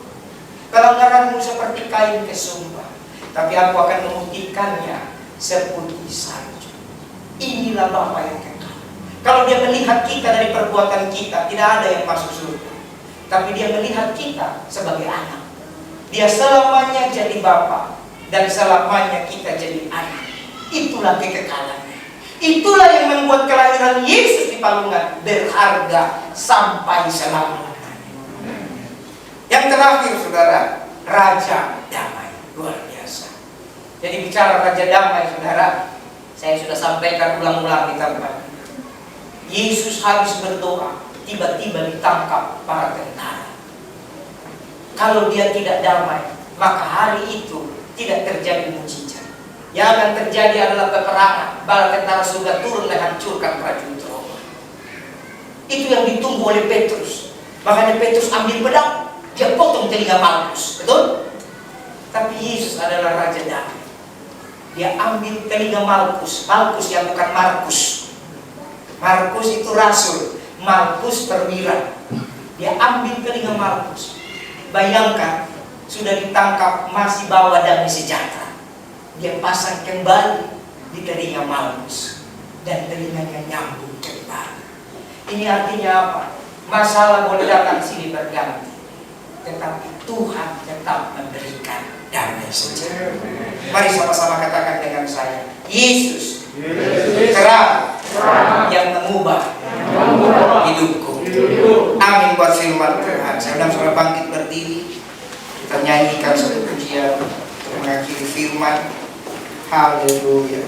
Speaker 1: Pelanggaranmu seperti kain kesumba, tapi aku akan memutihkannya seputih salju. Inilah Bapa yang kekal. Kalau dia melihat kita dari perbuatan kita, tidak ada yang masuk surga. Tapi dia melihat kita sebagai anak. Dia selamanya jadi Bapa, dan selamanya kita jadi anak. Itulah kekekalannya. Itulah yang membuat kelahiran Yesus di Palungan berharga sampai selama-lamanya. Yang terakhir, saudara, Raja Damai. Luar biasa. Jadi bicara Raja Damai, saudara, saya sudah sampaikan ulang-ulang di tempat. Yesus habis berdoa, tiba-tiba ditangkap para tentara. Kalau dia tidak damai, maka hari itu tidak terjadi mujizat. Yang akan terjadi adalah peperangan. Bala tentara surga turun dan hancurkan prajurit Roma. Itu yang ditunggu oleh Petrus. Makanya Petrus ambil pedang, dia potong telinga Malkus, betul? Tapi Yesus adalah Raja Damai. Dia ambil telinga Malkus, Malkus yang bukan Markus. Markus itu rasul, Malkus perwira. Dia ambil telinga Malkus. Bayangkan, sudah ditangkap, masih bawa damai sejahtera. Dia pasang kembali di telinga Malkus, dan telinganya nyambung kembali. Ini artinya apa? Masalah boleh datang sini berganti, tetapi Tuhan tetap memberikan damai sejahtera. Mari sama-sama katakan dengan saya, Yesus terang yang mengubah hidupku. Amin buat firman Tuhan. Saya undang saudara bangkit berdiri, kita nyanyikan satu pujian untuk mengakhiri firman. Haleluya.